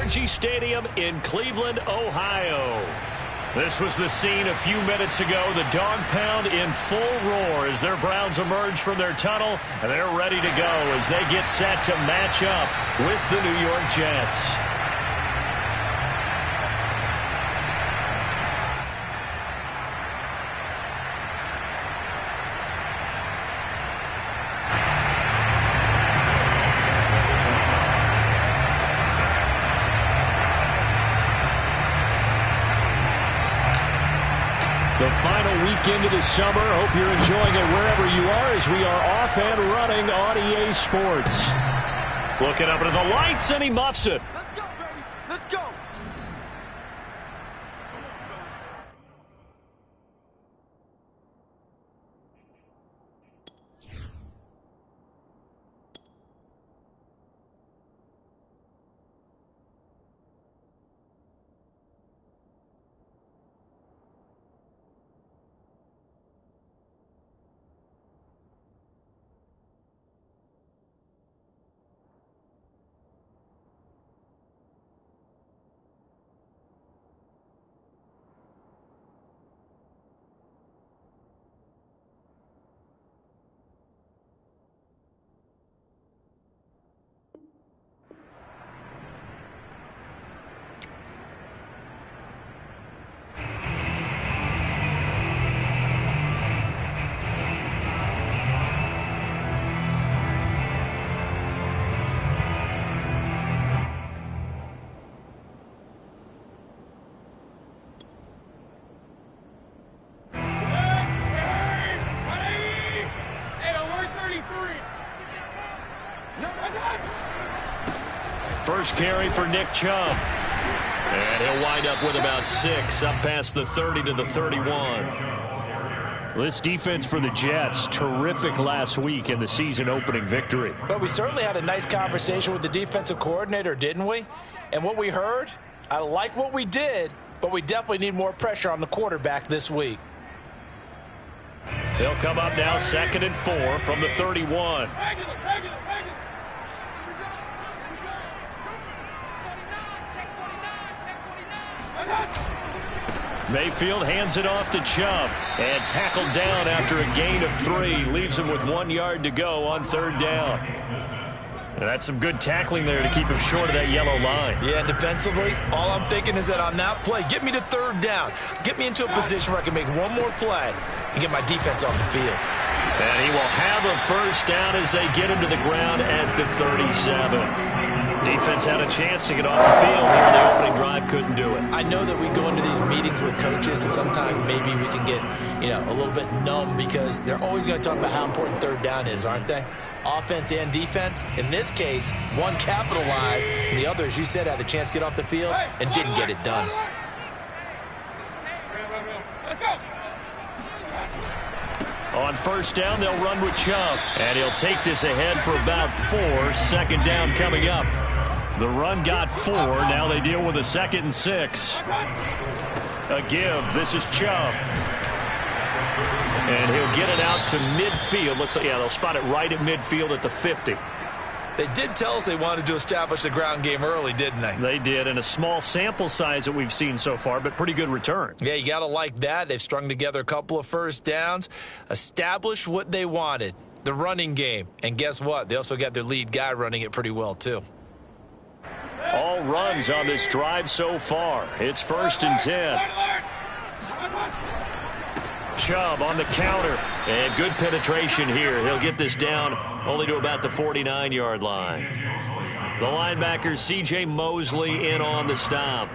NRG Stadium in Cleveland, Ohio. This was the scene a few minutes ago. The dog pound in full roar as their Browns emerge from their tunnel, and they're ready to go as they get set to match up with the New York Jets. The final weekend of the summer. Hope you're enjoying it wherever you are as we are off and running on EA Sports. Looking up into the lights, and he muffs it. Let's go, baby. Let's go. First carry for Nick Chubb. And he'll wind up with about 6, up past the 30 to the 31. This defense for the Jets, terrific last week in the season-opening victory. But we certainly had a nice conversation with the defensive coordinator, didn't we? And what we heard, I like what we did, but we definitely need more pressure on the quarterback this week. They'll come up now 2nd and 4 from the 31. Mayfield hands it off to Chubb and tackled down after a gain of 3. Leaves him with 1 yard to go on 3rd down. And that's some good tackling there to keep him short of that yellow line. Yeah, defensively, all I'm thinking is that on that play, get me to 3rd down. Get me into a position where I can make one more play and get my defense off the field. And he will have a 1st down as they get him to the ground at the 37. Defense had a chance to get off the field here in the opening drive, couldn't do it. I know that we go into these meetings with coaches, and sometimes maybe we can get, a little bit numb because they're always going to talk about how important 3rd down is, aren't they? Offense and defense. In this case, one capitalized, and the other, as you said, had a chance to get off the field and didn't get it done. On 1st down, they'll run with Chubb. And he'll take this ahead for about 4. 2nd down coming up. The run got 4. Now they deal with a 2nd and 6. A give. This is Chubb. And he'll get it out to midfield. Looks like, they'll spot it right at midfield at the 50. They did tell us they wanted to establish the ground game early, didn't they? They did, and a small sample size that we've seen so far, but pretty good return. Yeah, you got to like that. They've strung together a couple of 1st downs, established what they wanted, the running game. And guess what? They also got their lead guy running it pretty well, too. All runs on this drive so far. It's 1st and 10. Chubb on the counter, and good penetration here. He'll get this down only to about the 49-yard line. The linebacker, C.J. Mosley, in on the stop.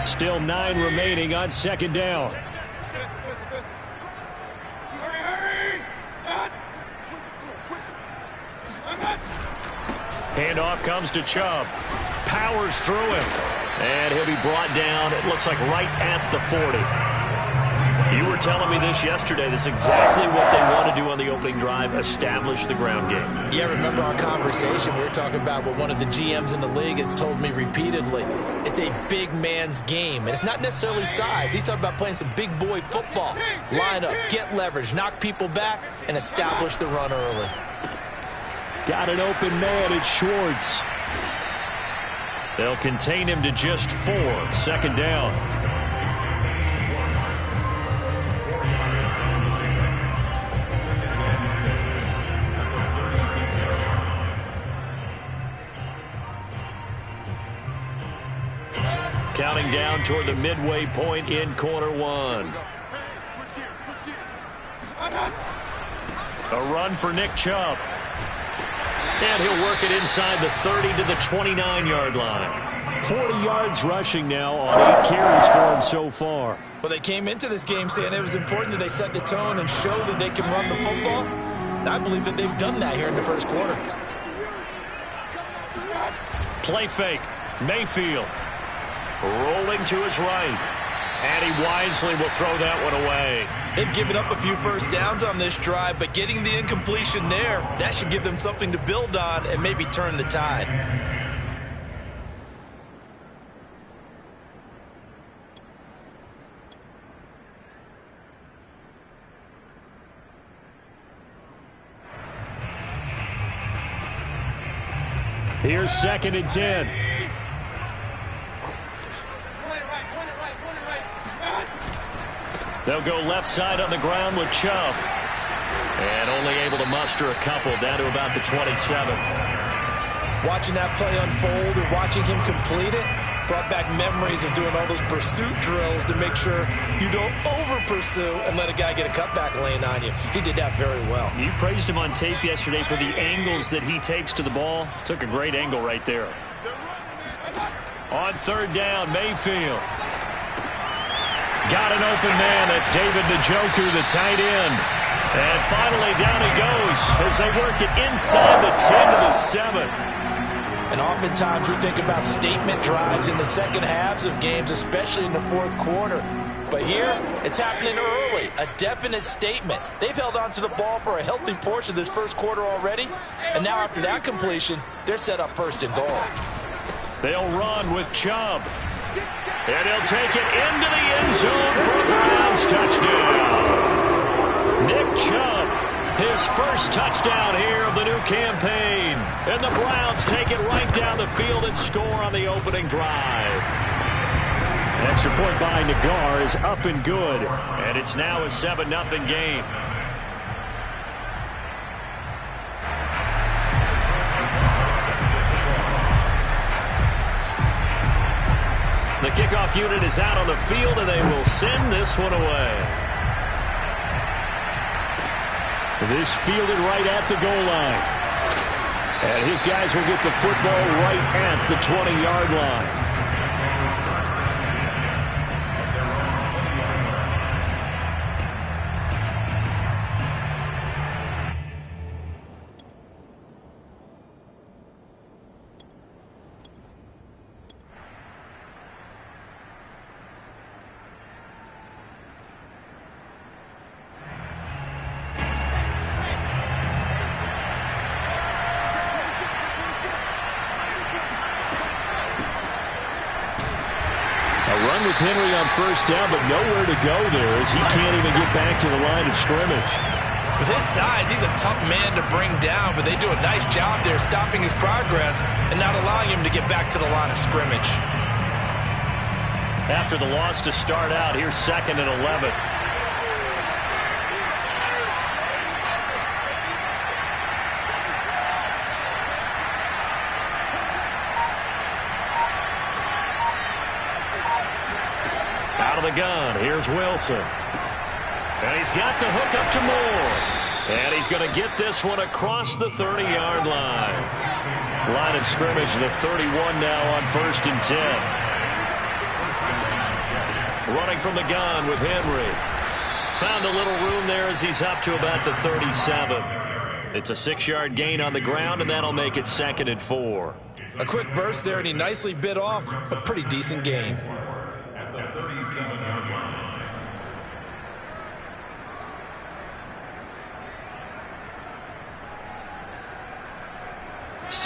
Still 9 remaining on 2nd down. Handoff comes to Chubb. Powers through him. And he'll be brought down, it looks like right at the 40. You were telling me this yesterday. This is exactly what they want to do on the opening drive, establish the ground game. Yeah, remember our conversation? We were talking about what one of the GMs in the league has told me repeatedly. It's a big man's game, and it's not necessarily size. He's talking about playing some big boy football. Line up, get leverage, knock people back, and establish the run early. Got an open man. It's Schwartz. They'll contain him to just 4. 2nd down. Counting down toward the midway point in quarter 1. A run for Nick Chubb. And he'll work it inside the 30 to the 29-yard line. 40 yards rushing now on 8 carries for him so far. Well, they came into this game saying it was important that they set the tone and show that they can run the football. And I believe that they've done that here in the first quarter. Play fake. Mayfield. Rolling to his right. And he wisely will throw that one away. They've given up a few first downs on this drive, but getting the incompletion there, that should give them something to build on and maybe turn the tide. Here's 2nd and 10. They'll go left side on the ground with Chubb. And only able to muster a couple down to about the 27. Watching that play unfold or watching him complete it brought back memories of doing all those pursuit drills to make sure you don't over-pursue and let a guy get a cutback lane on you. He did that very well. You praised him on tape yesterday for the angles that he takes to the ball. Took a great angle right there. On 3rd down, Mayfield. Got an open man. That's David Njoku, the tight end. And finally, down he goes as they work it inside the 10 to the 7. And oftentimes we think about statement drives in the second halves of games, especially in the fourth quarter. But here, it's happening early. A definite statement. They've held on to the ball for a healthy portion of this first quarter already. And now after that completion, they're set up 1st and goal. They'll run with Chubb. And he'll take it into the end zone for a Browns touchdown. Nick Chubb, his first touchdown here of the new campaign. And the Browns take it right down the field and score on the opening drive. An extra point by Nagar is up and good. And it's now a 7-0 game. The kickoff unit is out on the field, and they will send this one away. This fielded right at the goal line. And his guys will get the football right at the 20-yard line. With Henry on 1st down, but nowhere to go there as he can't even get back to the line of scrimmage. With his size, he's a tough man to bring down, but they do a nice job there stopping his progress and not allowing him to get back to the line of scrimmage. After the loss to start out, here's 2nd and 11. Out of the gun, here's Wilson. And he's got the hook up to Moore. And he's going to get this one across the 30-yard line. Line of scrimmage, the 31 now on 1st and 10. Running from the gun with Henry. Found a little room there as he's up to about the 37. It's a 6-yard gain on the ground, and that'll make it 2nd and 4. A quick burst there, and he nicely bit off a pretty decent gain.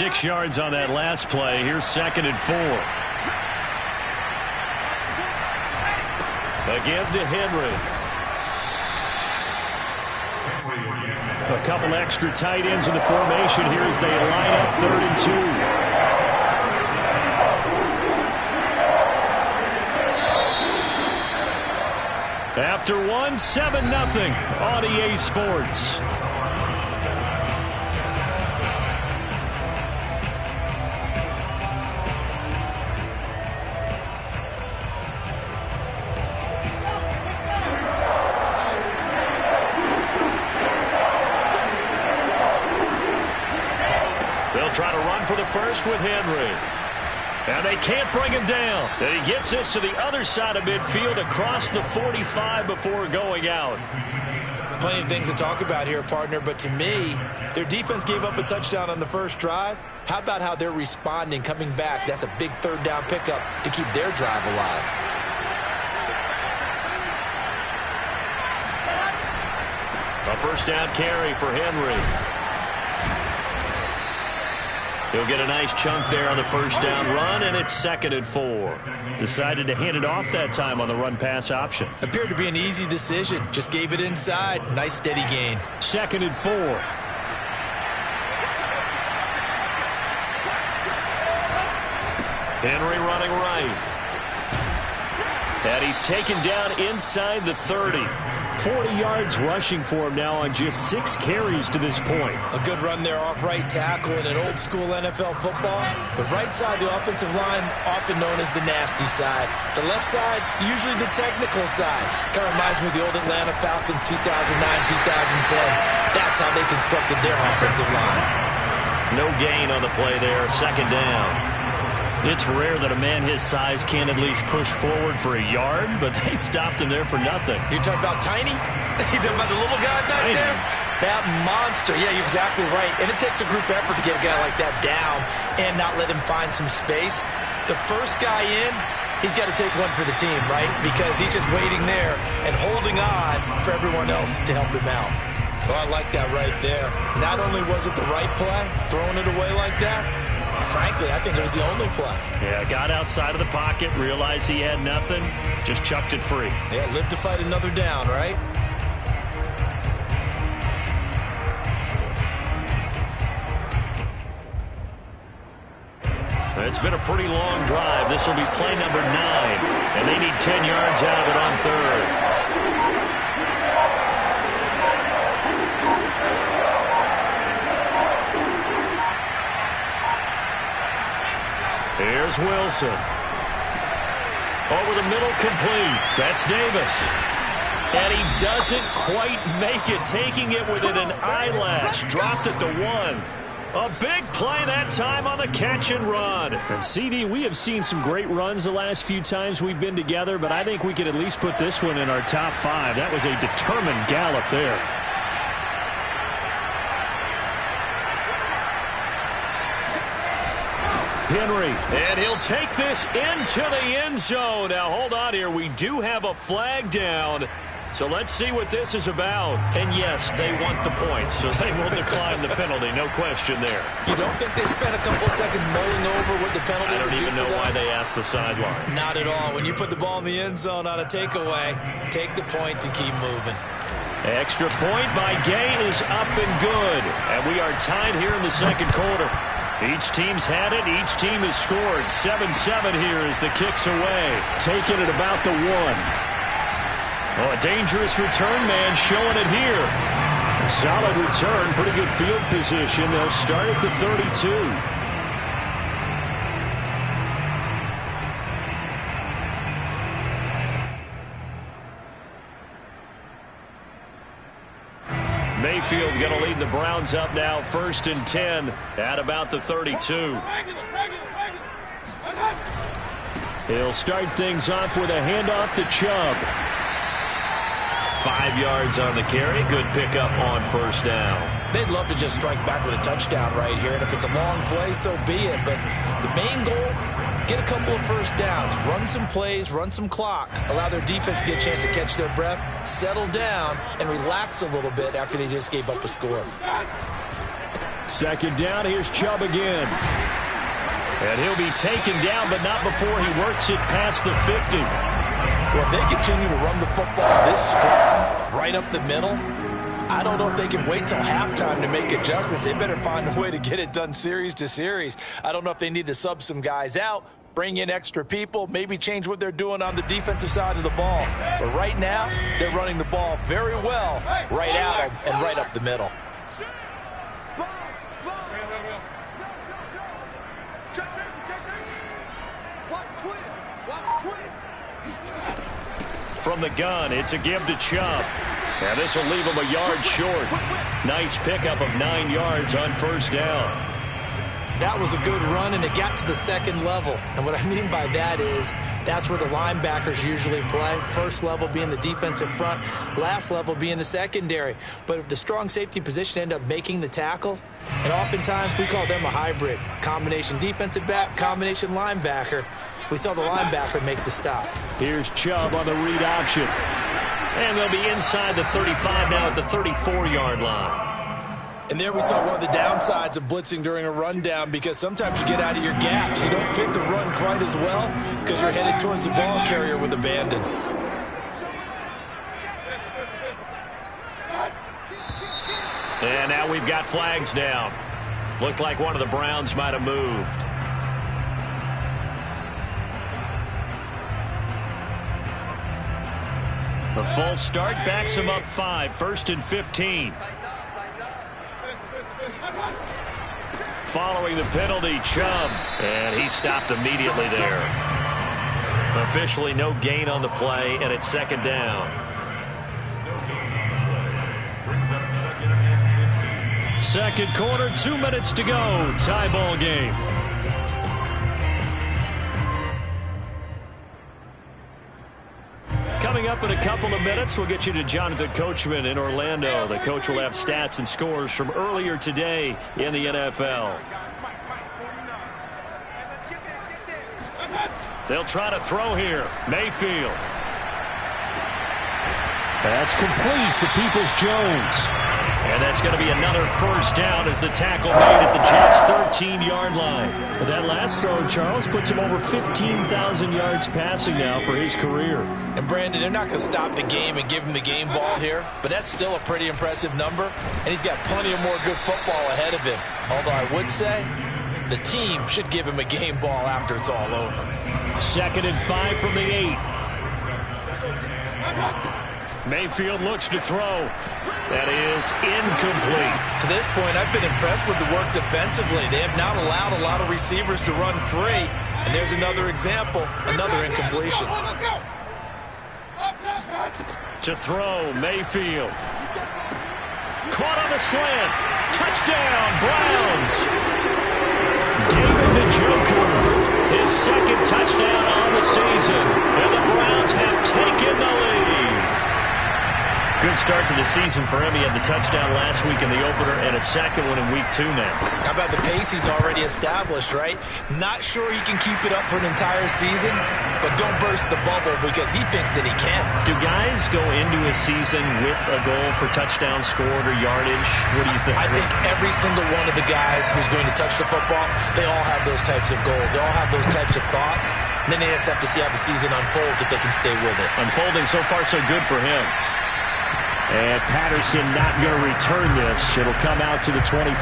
6 yards on that last play. Here's 2nd and 4. Again to Henry. A couple extra tight ends in the formation here as they line up 3rd and 2. After one, 7-0 on EA Sports. They'll try to run for the first with Henry. And they can't bring him down. And he gets this to the other side of midfield across the 45 before going out. Plenty of things to talk about here, partner, but to me, their defense gave up a touchdown on the first drive. How about how they're responding, coming back? That's a big 3rd down pickup to keep their drive alive. A 1st down carry for Henry. He'll get a nice chunk there on the 1st down run, and it's 2nd and 4. Decided to hand it off that time on the run-pass option. Appeared to be an easy decision. Just gave it inside. Nice steady gain. 2nd and 4. Henry running right. And he's taken down inside the 30. 40 yards rushing for him now on just 6 carries to this point. A good run there off right tackle in an old-school NFL football. The right side of the offensive line, often known as the nasty side. The left side, usually the technical side. Kind of reminds me of the old Atlanta Falcons 2009-2010. That's how they constructed their offensive line. No gain on the play there, 2nd down. It's rare that a man his size can't at least push forward for a yard, but they stopped him there for nothing. You're talking about tiny? You're talking about the little guy back there? That monster. Yeah, you're exactly right. And it takes a group effort to get a guy like that down and not let him find some space. The first guy in, he's got to take one for the team, right? Because he's just waiting there and holding on for everyone else to help him out. Oh, I like that right there. Not only was it the right play, throwing it away like that, frankly, I think it was the only play. Yeah, got outside of the pocket, realized he had nothing, just chucked it free. Yeah, live to fight another down, right? It's been a pretty long drive. This will be play number 9, and they need 10 yards out of it on 3rd. Here's Wilson. Over the middle, complete. That's Davis. And he doesn't quite make it, taking it within an eyelash. Dropped it to 1. A big play that time on the catch and run. And CD, we have seen some great runs the last few times we've been together, but I think we could at least put this one in our top 5. That was a determined gallop there. Henry, and he'll take this into the end zone. Now, hold on here. We do have a flag down. So let's see what this is about. And yes, they want the points, so they will decline the penalty. No question there. You don't think they spent a couple of seconds mulling over what the penalty would do? I don't even know why they asked the sideline. Not at all. When you put the ball in the end zone on a takeaway, take the points and keep moving. Extra point by Gay is up and good. And we are tied here in the 2nd quarter. Each team's had it. Each team has scored. 7-7 here as the kick's away. Taking it about the 1. Oh, a dangerous return man showing it here. A solid return. Pretty good field position. They'll start at the 32. Mayfield going to lead the Browns up now, 1st and 10 at about the 32. He'll start things off with a handoff to Chubb. 5 yards on the carry. Good pickup on 1st down. They'd love to just strike back with a touchdown right here, and if it's a long play, so be it. But the main goal, get a couple of 1st downs, run some plays, run some clock, allow their defense to get a chance to catch their breath, settle down, and relax a little bit after they just gave up a score. Second down, here's Chubb again. And he'll be taken down, but not before he works it past the 50. Well, if they continue to run the football this strong, right up the middle, I don't know if they can wait till halftime to make adjustments. They better find a way to get it done series to series. I don't know if they need to sub some guys out, bring in extra people, maybe change what they're doing on the defensive side of the ball. But right now, they're running the ball very well right at them and right up the middle. From the gun, it's a give to Chubb. And this will leave him a yard short. Nice pickup of 9 yards on first down. That was a good run, and it got to the second level. And what I mean by that is that's where the linebackers usually play. First level being the defensive front, last level being the secondary. But if the strong safety position end up making the tackle, and oftentimes we call them a hybrid. Combination defensive back, combination linebacker. We saw the linebacker make the stop. Here's Chubb on the read option. And they'll be inside the 35 now at the 34-yard line. And there we saw one of the downsides of blitzing during a rundown, because sometimes you get out of your gaps. You don't fit the run quite as well because you're headed towards the ball carrier with abandon. And now we've got flags down. Looked like one of the Browns might have moved. The full start backs him up 5, 1st and 15. Following the penalty, Chubb. And he stopped immediately there. Officially no gain on the play, and it's second down. Second quarter, 2 minutes to go. Tie ball game. Coming up in a couple of minutes, we'll get you to Jonathan Coachman in Orlando. The coach will have stats and scores from earlier today in the NFL. They'll try to throw here. Mayfield. That's complete to Peoples-Jones. And that's going to be another first down as the tackle made at the Jets' 13-yard line. But that last throw, Charles, puts him over 15,000 yards passing now for his career. And Brandon, they're not going to stop the game and give him the game ball here, but that's still a pretty impressive number, and he's got plenty of more good football ahead of him. Although I would say the team should give him a game ball after it's all over. 2nd and 5 from the 8. Mayfield looks to throw. That is incomplete. To this point, I've been impressed with the work defensively. They have not allowed a lot of receivers to run free. And there's another example, another incompletion. To throw, Mayfield. Caught on the slant. Touchdown, Browns. David Njoku, his second touchdown on the season. And the Browns have taken the lead. Good start to the season for him. He had the touchdown last week in the opener and a second one in week 2 now. How about the pace he's already established, right? Not sure he can keep it up for an entire season, but don't burst the bubble because he thinks that he can. Do guys go into a season with a goal for touchdown scored or yardage? What do you think? I think every single one of the guys who's going to touch the football, they all have those types of goals. They all have those types of thoughts. And then they just have to see how the season unfolds if they can stay with it. Unfolding so far so good for him. And Patterson not going to return this. It'll come out to the 25.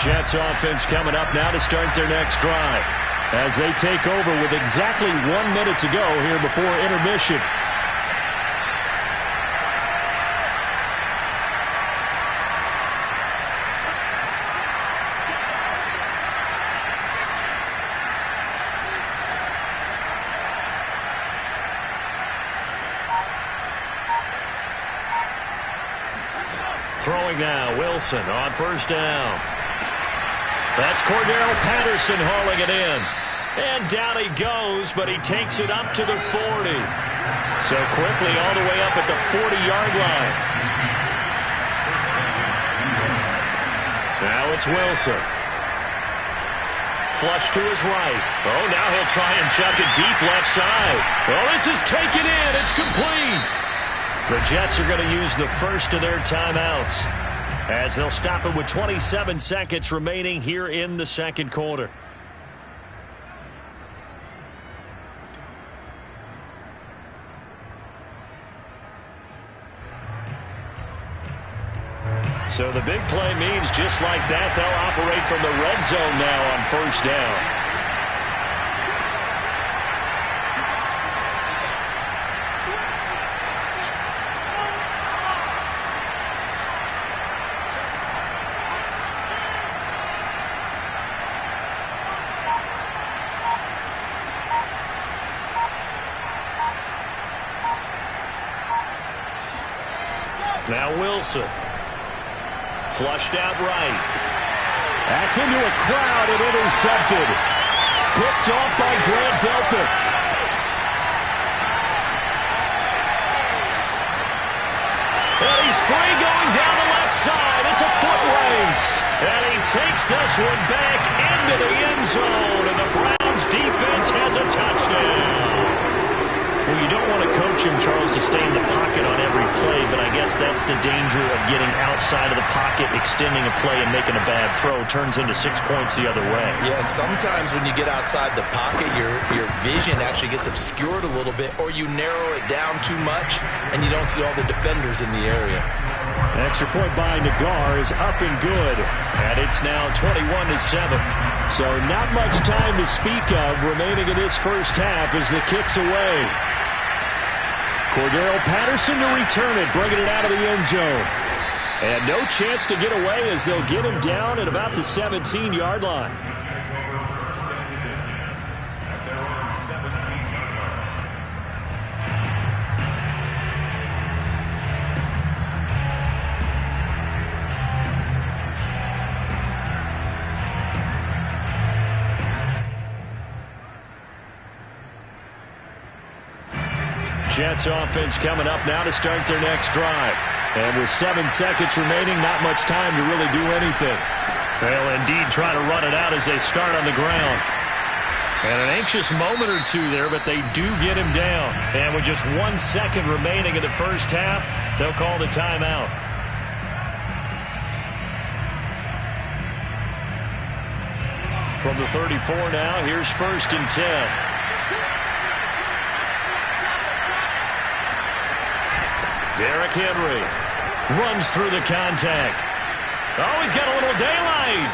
Jets offense coming up now to start their next drive, as they take over with exactly 1 minute to go here before intermission. Throwing now, Wilson on first down. That's Cordero Patterson hauling it in. And down he goes, but he takes it up to the 40. So quickly all the way up at the 40-yard line. Now it's Wilson. Flush to his right. Oh, now he'll try and chuck it deep left side. Oh, this is taken in. It's complete. The Jets are going to use the first of their timeouts as they'll stop it with 27 seconds remaining here in the second quarter. So the big play means just like that, they'll operate from the red zone now on first down. Now Wilson. Flushed out right. That's into a crowd and intercepted. Picked off by Grant Delpit. And he's free going down the left side. It's a foot race. And he takes this one back into the end zone. And the Browns defense has a touchdown. Well, you don't want to coach him, Charles, to stay in the pocket on every play, but I guess that's the danger of getting outside of the pocket, extending a play, and making a bad throw. Turns into 6 points the other way. Yeah, sometimes when you get outside the pocket, your vision actually gets obscured a little bit, or you narrow it down too much, and you don't see all the defenders in the area. Extra point by Nagar is up and good. And it's now 21-7. So not much time to speak of remaining in this first half as the kick's away. Cordero Patterson to return it, bringing it out of the end zone. And no chance to get away as they'll get him down at about the 17-yard line. Jets offense coming up now to start their next drive. And with 7 seconds remaining, not much time to really do anything. They'll indeed try to run it out as they start on the ground. And an anxious moment or two there, but they do get him down. And with just 1 second remaining in the first half, they'll call the timeout. From the 34 now, here's 1st and 10. Derrick Henry runs through the contact. Oh, he's got a little daylight.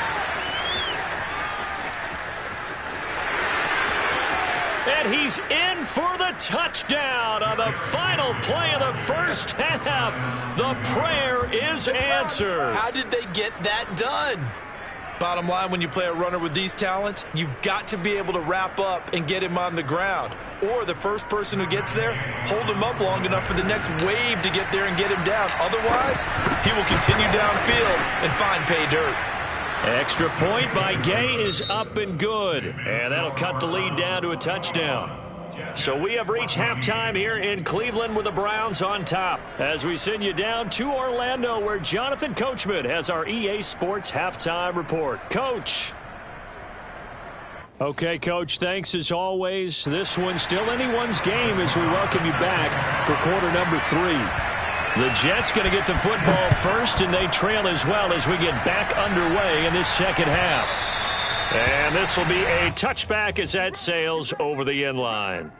And he's in for the touchdown on the final play of the first half. The prayer is answered. How did they get that done? Bottom line, when you play a runner with these talents, you've got to be able to wrap up and get him on the ground. Or the first person who gets there, hold him up long enough for the next wave to get there and get him down. Otherwise, he will continue downfield and find pay dirt. Extra point by Gay is up and good. And that'll cut the lead down to a touchdown. So we have reached halftime here in Cleveland with the Browns on top as we send you down to Orlando where Jonathan Coachman has our EA Sports halftime report. Coach. Okay, Coach, thanks as always. This one's still anyone's game as we welcome you back for quarter number 3. The Jets going to get the football first, and they trail as well as we get back underway in this second half. And this will be a touchback as that sails over the end line.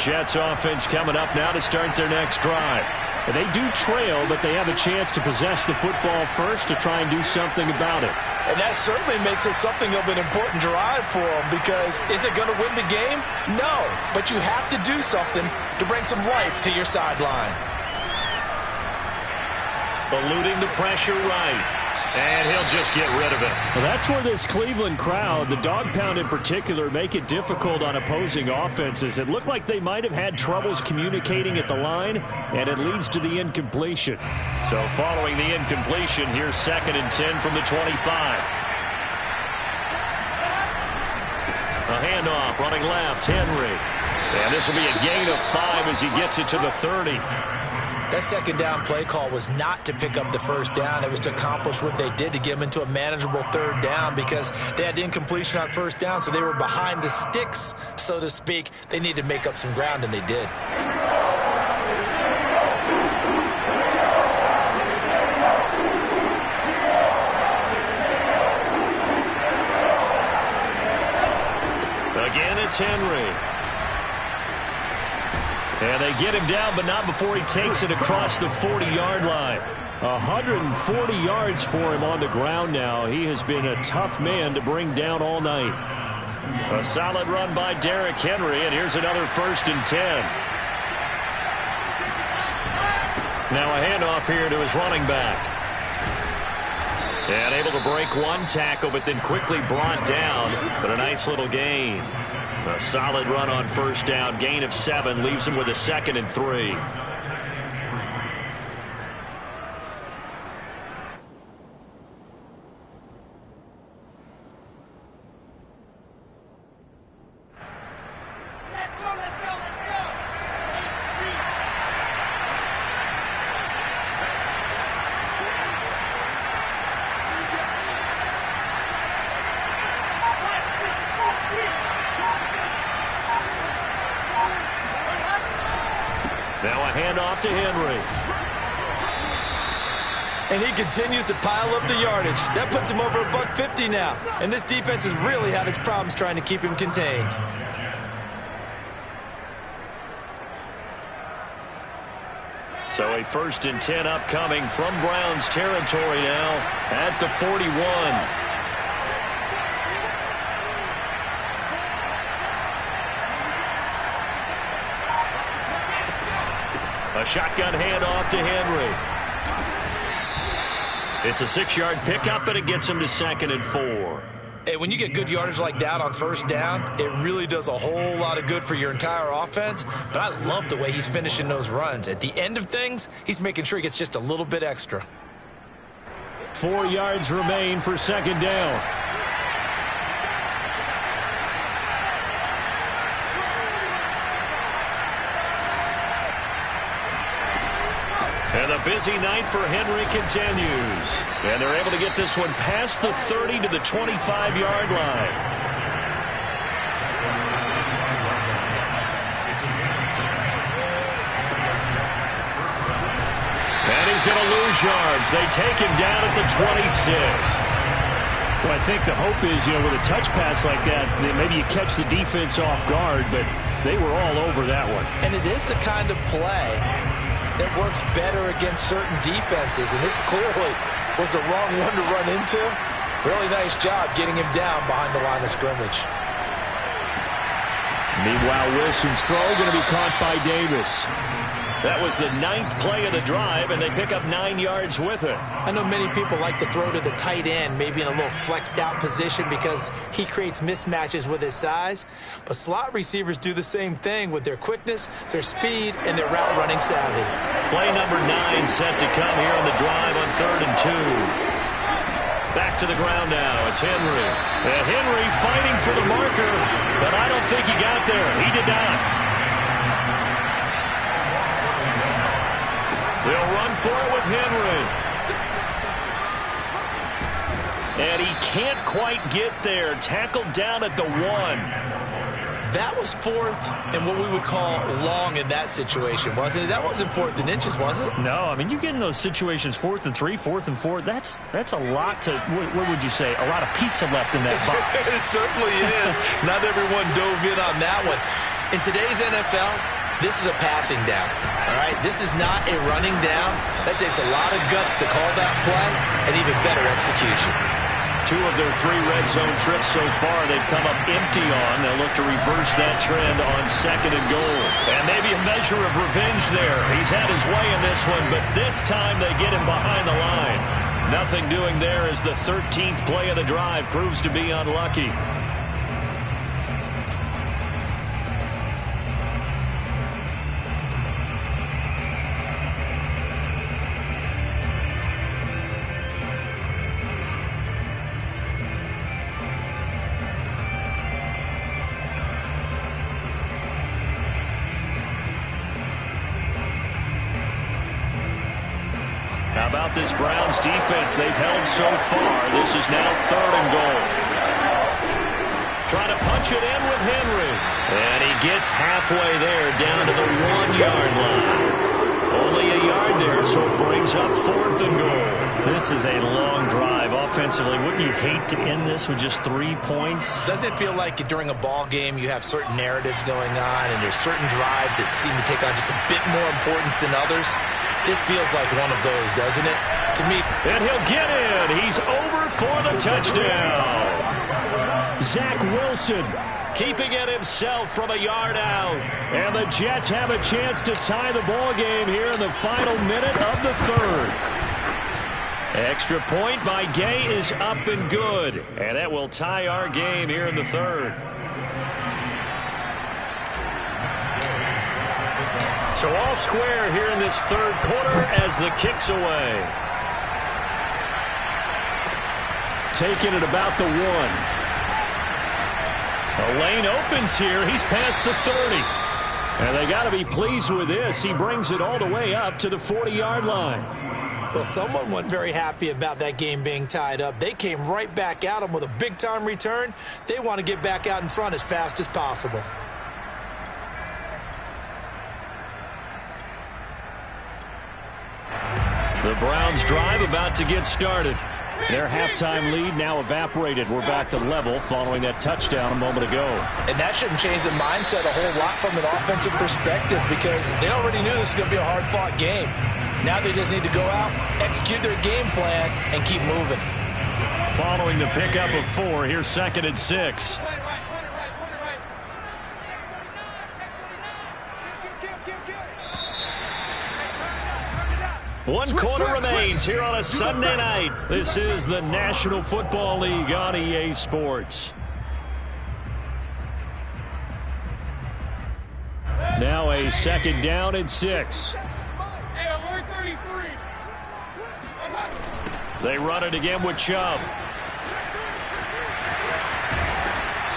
Jets offense coming up now to start their next drive. And they do trail, but they have a chance to possess the football first to try and do something about it. And that certainly makes it something of an important drive for them because is it going to win the game? No, but you have to do something to bring some life to your sideline. Eluding the pressure right. And he'll just get rid of it. Well, that's where this Cleveland crowd, the dog pound in particular, make it difficult on opposing offenses. It looked like they might have had troubles communicating at the line, and it leads to the incompletion. So following the incompletion, here's 2nd and 10 from the 25. A handoff, running left, Henry. And this will be a gain of 5 as he gets it to the 30. That second down play call was not to pick up the first down. It was to accomplish what they did to get them into a manageable third down because they had incompletion on first down, so they were behind the sticks, so to speak. They needed to make up some ground, and they did. Again, it's Henry. And they get him down, but not before he takes it across the 40-yard line. 140 yards for him on the ground now. He has been a tough man to bring down all night. A solid run by Derrick Henry, and here's another 1st and 10. Now a handoff here to his running back. And able to break one tackle, but then quickly brought down. But a nice little gain. A solid run on first down. Gain of 7 leaves him with a 2nd and 3. Now a handoff to Henry. And he continues to pile up the yardage. That puts him over $150 now. And this defense has really had its problems trying to keep him contained. So a 1st and 10 upcoming from Browns territory now at the 41. A shotgun handoff to Henry. It's a 6-yard pickup, and it gets him to 2nd and 4. Hey, when you get good yardage like that on first down, it really does a whole lot of good for your entire offense. But I love the way he's finishing those runs. At the end of things, he's making sure he gets just a little bit extra. 4 yards remain for 2nd down. And the busy night for Henry continues. And they're able to get this one past the 30 to the 25-yard line. And he's going to lose yards. They take him down at the 26. Well, I think the hope is, with a touch pass like that, maybe you catch the defense off guard, but they were all over that one. And it is the kind of play that works better against certain defenses, and this clearly was the wrong one to run into. Really nice job getting him down behind the line of scrimmage. Meanwhile, Wilson's throw going to be caught by Davis. That was the 9th play of the drive, and they pick up 9 yards with it. I know many people like to throw to the tight end, maybe in a little flexed out position because he creates mismatches with his size. But slot receivers do the same thing with their quickness, their speed, and their route running savvy. Play number 9 set to come here on the drive on 3rd and 2. Back to the ground now. It's Henry. And Henry fighting for the marker, but I don't think he got there. He did not. They'll run for it with Henry. And he can't quite get there. Tackled down at the 1. That was 4th and what we would call long in that situation, wasn't it? That wasn't 4th and inches, was it? No, I mean, you get in those situations 4th and 3, 4th and 4. That's a lot to, what would you say, a lot of pizza left in that box. It certainly is. Not everyone dove in on that one. In today's NFL, this is a passing down, all right? This is not a running down. That takes a lot of guts to call that play and even better execution. 2 of their 3 red zone trips so far they've come up empty on. They'll look to reverse that trend on 2nd and goal. And maybe a measure of revenge there. He's had his way in this one, but this time they get him behind the line. Nothing doing there as the 13th play of the drive proves to be unlucky. How about this Browns defense? They've held so far. This is now 3rd and goal. Trying to punch it in with Henry. And he gets halfway there, down to the 1-yard line. Only a yard there, so it brings up 4th and goal. This is a long drive offensively. Wouldn't you hate to end this with just 3 points? Doesn't it feel like during a ball game you have certain narratives going on and there's certain drives that seem to take on just a bit more importance than others? This feels like one of those, doesn't it? To me. And he'll get in. He's over for the touchdown. Zach Wilson keeping it himself from a yard out. And the Jets have a chance to tie the ball game here in the final minute of the 3rd. Extra point by Gay is up and good. And that will tie our game here in the 3rd. So all square here in this 3rd quarter as the kick's away. Taking it about the 1. A lane opens here. He's past the 30. And they got to be pleased with this. He brings it all the way up to the 40-yard line. Well, someone wasn't very happy about that game being tied up. They came right back at him with a big-time return. They want to get back out in front as fast as possible. The Browns drive about to get started. Their halftime lead now evaporated. We're back to level following that touchdown a moment ago. And that shouldn't change the mindset a whole lot from an offensive perspective because they already knew this was going to be a hard-fought game. Now they just need to go out, execute their game plan, and keep moving. Following the pickup of 4, here's 2nd and 6. One quarter remains here on a Sunday night. This is the National Football League on EA Sports. Now a 2nd down and 6. They run it again with Chubb.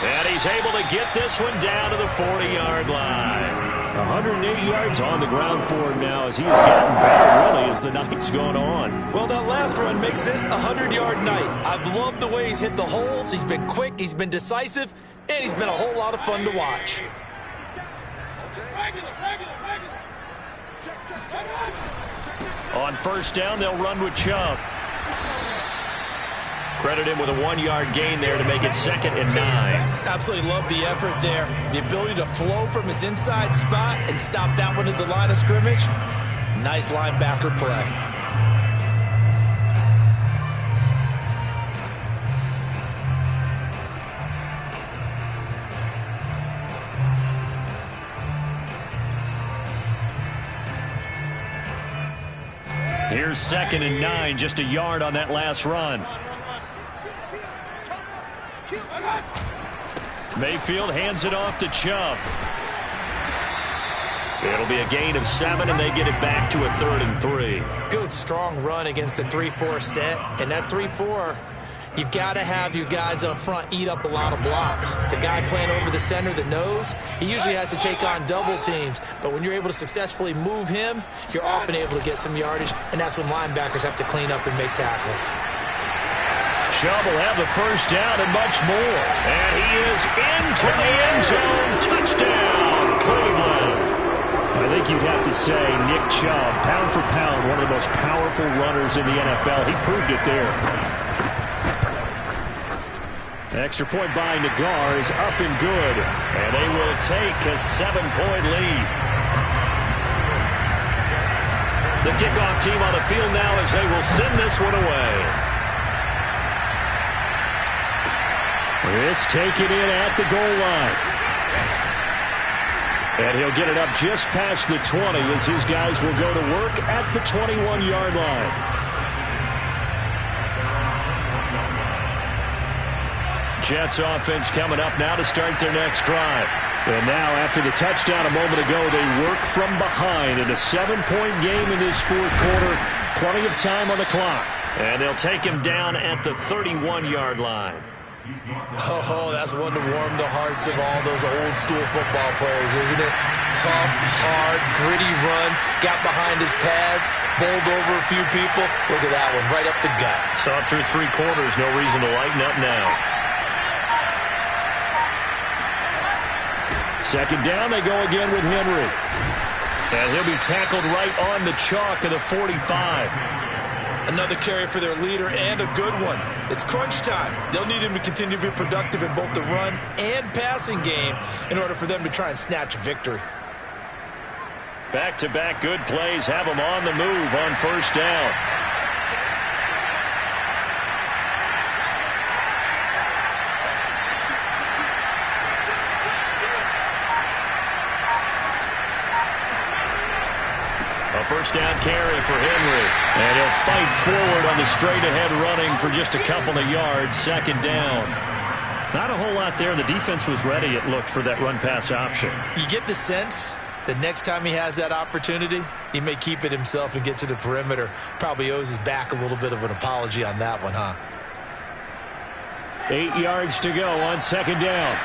And he's able to get this one down to the 40-yard line. 108 yards on the ground for him now as he has gotten better, really, as the night's gone on. Well, that last run makes this a 100-yard night. I've loved the way he's hit the holes. He's been quick, he's been decisive, and he's been a whole lot of fun to watch. On 1st down, they'll run with Chubb. Credit him with a 1-yard gain there to make it 2nd and 9. Absolutely love the effort there. The ability to flow from his inside spot and stop that one at the line of scrimmage. Nice linebacker play. Here's 2nd and 9, just a yard on that last run. Mayfield hands it off to Chubb. It'll be a gain of 7, and they get it back to a 3rd and 3. Good, strong run against the 3-4 set. And that 3-4, you've got to have your guys up front eat up a lot of blocks. The guy playing over the center, the nose, he usually has to take on double teams. But when you're able to successfully move him, you're often able to get some yardage, and that's when linebackers have to clean up and make tackles. Chubb will have the 1st down and much more. And he is into the end zone. Touchdown, Cleveland. I think you'd have to say Nick Chubb, pound for pound, one of the most powerful runners in the NFL. He proved it there. Extra point by Nagar is up and good. And they will take a 7-point lead. The kickoff team on the field now as they will send this one away. This taken in at the goal line. And he'll get it up just past the 20 as his guys will go to work at the 21-yard line. Jets offense coming up now to start their next drive. And now, after the touchdown a moment ago, they work from behind in a 7-point game in this fourth quarter. Plenty of time on the clock. And they'll take him down at the 31-yard line. Oh, that's one to warm the hearts of all those old school football players, isn't it? Tough, hard, gritty run, got behind his pads, bowled over a few people. Look at that one, right up the gut. Saw it through 3 quarters, no reason to lighten up now. Second down, they go again with Henry. And he'll be tackled right on the chalk of the 45. Another carry for their leader, and a good one. It's crunch time. They'll need him to continue to be productive in both the run and passing game in order for them to try and snatch a victory. Back-to-back good plays have him on the move on first down. First down carry for Henry. And he'll fight forward on the straight-ahead running for just a couple of yards. Second down. Not a whole lot there. The defense was ready, it looked, for that run-pass option. You get the sense that next time he has that opportunity, he may keep it himself and get to the perimeter. Probably owes his back a little bit of an apology on that one, huh? 8 yards to go on second down.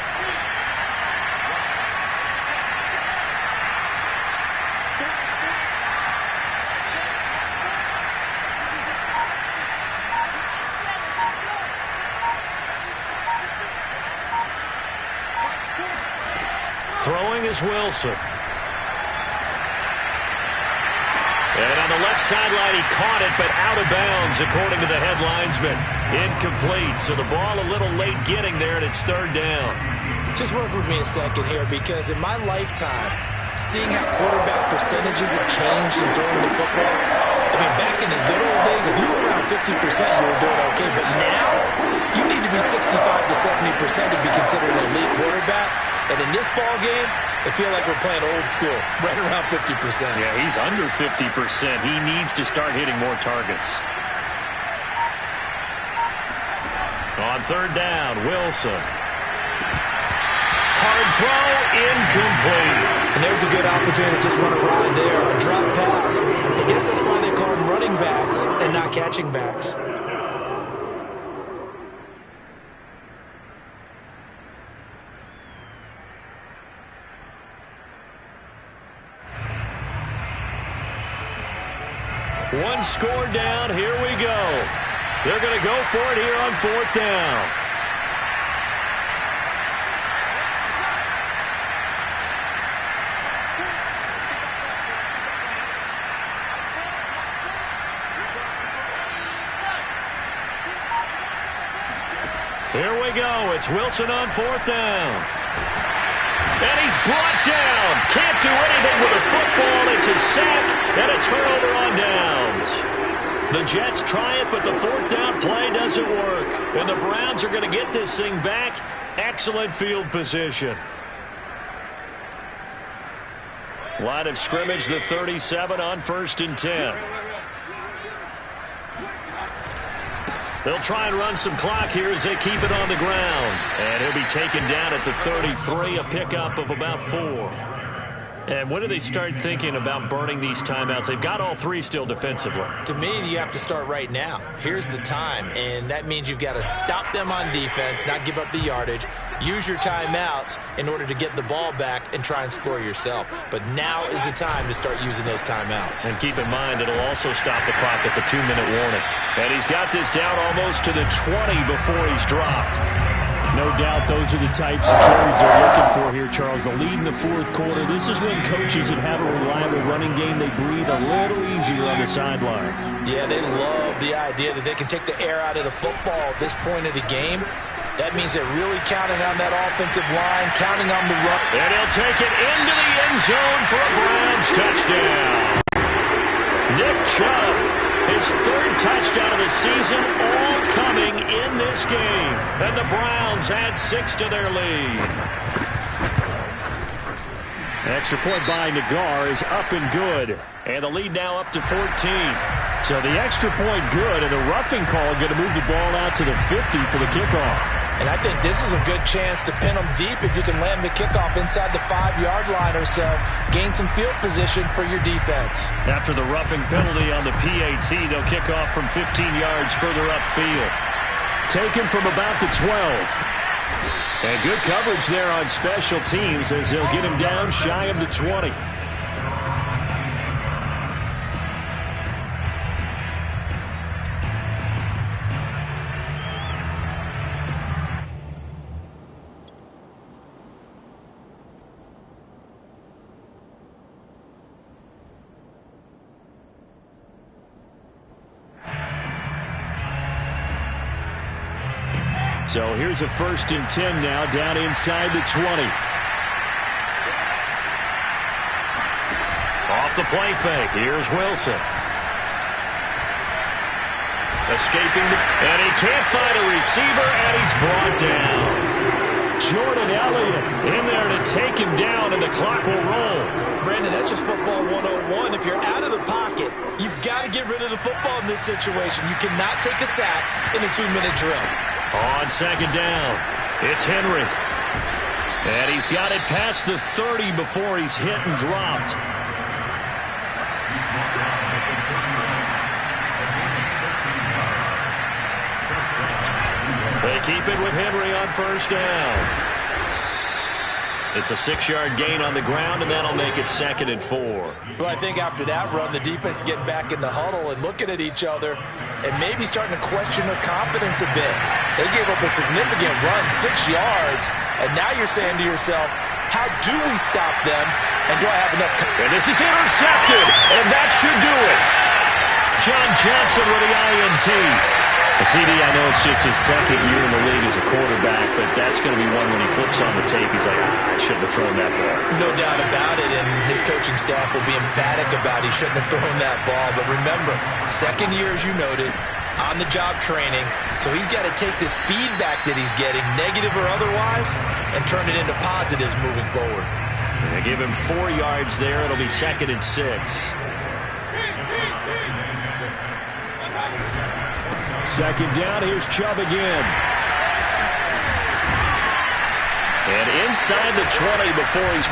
Throwing is Wilson. And on the left sideline, he caught it, but out of bounds, according to the head linesman. Incomplete, so the ball a little late getting there, and it's third down. Just work with me a second here, because in my lifetime, seeing how quarterback percentages have changed in throwing the football, I mean, back in the good old days, if you were around 50%, you were doing okay. But now, you need to be 65 to 70% to be considered an elite quarterback. And in this ball game, I feel like we're playing old school, right around 50%. Yeah, he's under 50%. He needs to start hitting more targets. On third down, Wilson. Hard throw, incomplete. And there's a good opportunity to just run a ride there, a drop pass. I guess that's why they call them running backs and not catching backs. One score down, here we go. They're going to go for it here on fourth down. Here we go. It's Wilson on fourth down. And he's brought down. Can't do anything with a football. It's a sack and a turnover on downs. The Jets try it, but the fourth down play doesn't work. And the Browns are going to get this thing back. Excellent field position. Line of scrimmage, the 37 on 1st and 10. They'll try and run some clock here as they keep it on the ground. And he'll be taken down at the 33, a pickup of about 4. And when do they start thinking about burning these timeouts? They've got all 3 still defensively. To me, you have to start right now. Here's the time, and that means you've got to stop them on defense, not give up the yardage, use your timeouts in order to get the ball back and try and score yourself. But now is the time to start using those timeouts. And keep in mind, it'll also stop the clock at the 2-minute warning. And he's got this down almost to the 20 before he's dropped. No doubt those are the types of carries they're looking for here, Charles. The lead in the fourth quarter. This is when coaches that have a reliable running game, they breathe a little easier on the sideline. Yeah, they love the idea that they can take the air out of the football at this point of the game. That means they're really counting on that offensive line, counting on the run. And he'll take it into the end zone for a Browns touchdown. Nick Chubb, his 3rd touchdown of the season, all coming in this game. And the Browns add 6 to their lead. Extra point by Nagar is up and good. And the lead now up to 14. So the extra point good, and the roughing call going to move the ball out to the 50 for the kickoff. And I think this is a good chance to pin them deep if you can land the kickoff inside the 5-yard line or so. Gain some field position for your defense. After the roughing penalty on the PAT, they'll kick off from 15 yards further upfield. Taken from about the 12. And good coverage there on special teams as they'll get him down shy of the 20. So here's a 1st and 10 now, down inside the 20. Off the play fake. Here's Wilson. Escaping, and he can't find a receiver, and he's brought down. Jordan Elliott in there to take him down, and the clock will roll. Brandon, that's just football 101. If you're out of the pocket, you've got to get rid of the football in this situation. You cannot take a sack in a 2-minute drill. On 2nd down, it's Henry. And he's got it past the 30 before he's hit and dropped. They keep it with Henry on 1st down. It's a 6-yard gain on the ground, and that'll make it 2nd and 4. Well, I think after that run, the defense is getting back in the huddle and looking at each other and maybe starting to question their confidence a bit. They gave up a significant run, 6 yards, and now you're saying to yourself, how do we stop them, and do I have enough? And this is intercepted, and that should do it. John Johnson with the INT. CD, I know it's just his 2nd year in the league as a quarterback, but that's going to be one when he flips on the tape. He's like, I shouldn't have thrown that ball. No doubt about it, and his coaching staff will be emphatic about he shouldn't have thrown that ball. But remember, 2nd year, as you noted, on-the-job training, so he's got to take this feedback that he's getting, negative or otherwise, and turn it into positives moving forward. And they give him 4 yards there. It'll be 2nd and 6. 2nd down, here's Chubb again. And inside the 20 before he's